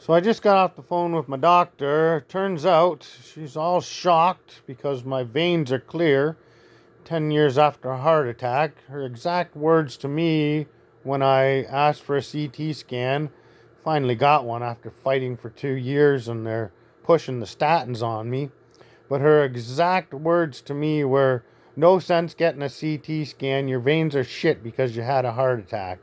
So I just got off the phone with my doctor. Turns out she's all shocked because my veins are clear 10 years after a heart attack. Her exact words to me when I asked for a CT scan, finally got one after fighting for 2 years and they're pushing the statins on me. But her exact words to me were, no sense getting a CT scan. Your veins are shit because you had a heart attack.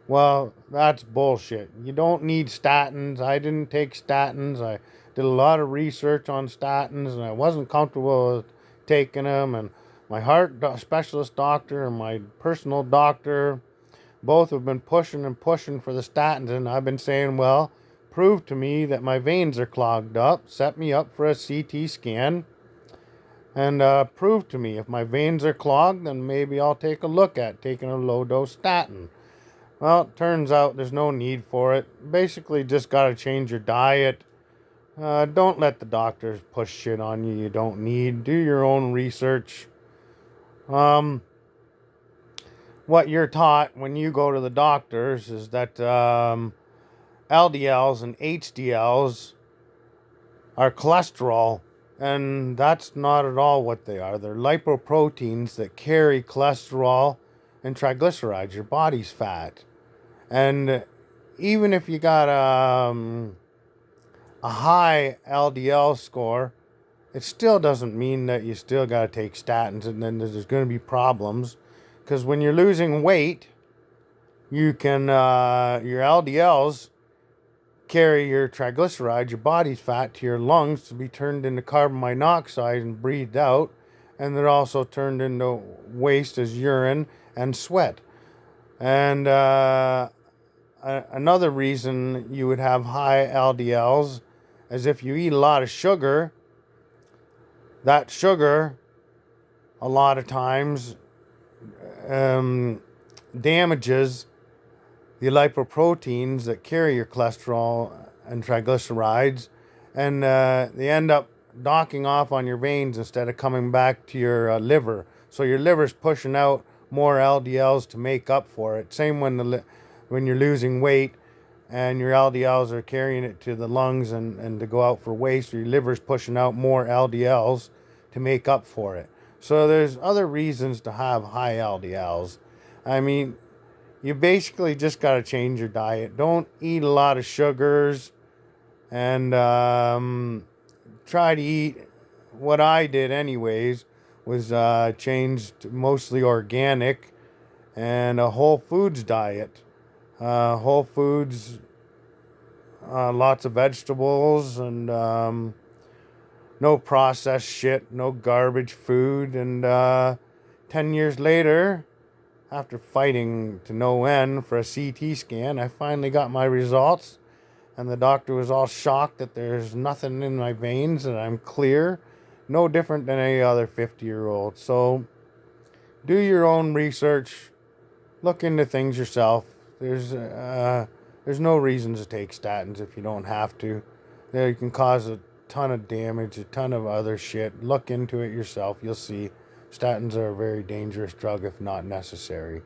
Well, that's bullshit. You don't need statins. I didn't take statins. I did a lot of research on statins and I wasn't comfortable with taking them. And my specialist doctor and my personal doctor both have been pushing and pushing for the statins. And I've been saying, well, prove to me that my veins are clogged up. Set me up for a CT scan. And prove to me if my veins are clogged, then maybe I'll take a look at taking a low-dose statin. Well, it turns out there's no need for it. Basically, just got to change your diet. Don't let the doctors push shit on you don't need. Do your own research. What you're taught when you go to the doctors is that LDLs and HDLs are cholesterol, and that's not at all what they are. They're lipoproteins that carry cholesterol and triglycerides, your body's fat. And even if you got a high LDL score, it still doesn't mean that you still got to take statins and then there's going to be problems. Because when you're losing weight, you can, your LDLs carry your triglycerides, your body's fat, to your lungs to be turned into carbon monoxide and breathed out. And they're also turned into waste as urine and sweat. And another reason you would have high LDLs is if you eat a lot of sugar. That sugar, a lot of times, damages the lipoproteins that carry your cholesterol and triglycerides, and they end up docking off on your veins instead of coming back to your liver. So your liver's pushing out more LDLs to make up for it. Same when you're losing weight and your LDLs are carrying it to the lungs and to go out for waste, your liver's pushing out more LDLs to make up for it. So there's other reasons to have high LDLs. I mean, you basically just got to change your diet. Don't eat a lot of sugars and try to eat what I did anyways was changed mostly organic and a whole foods diet. Whole foods, lots of vegetables and no processed shit, no garbage food. And 10 years later, after fighting to no end for a CT scan, I finally got my results. And the doctor was all shocked that there's nothing in my veins and I'm clear. No different than any other 50-year-old. So do your own research. Look into things yourself. There's no reason to take statins if you don't have to. They can cause a ton of damage, a ton of other shit. Look into it yourself. You'll see. Statins are a very dangerous drug if not necessary.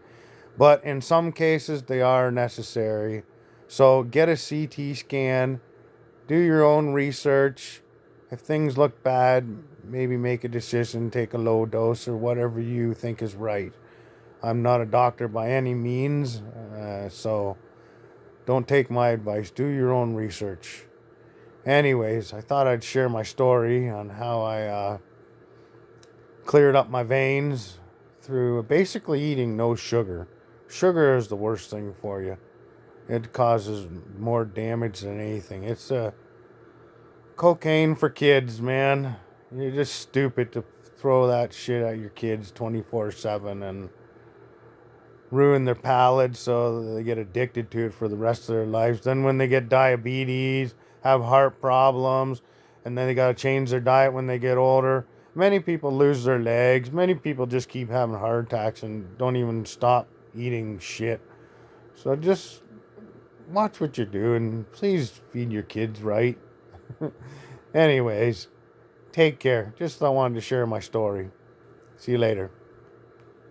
But in some cases, they are necessary. So get a CT scan. Do your own research. If things look bad, maybe make a decision, take a low dose or whatever you think is right. I'm not a doctor by any means, so don't take my advice. Do your own research. Anyways, I thought I'd share my story on how I cleared up my veins through basically eating no sugar. Sugar is the worst thing for you. It causes more damage than anything. It's cocaine for kids, man. You're just stupid to throw that shit at your kids 24/7 and ruin their palates so they get addicted to it for the rest of their lives. Then when they get diabetes, have heart problems, and then they got to change their diet when they get older. Many people lose their legs. Many people just keep having heart attacks and don't even stop eating shit. So just watch what you're doing. Please feed your kids right. Anyways, take care. Just I wanted to share my story. See you later.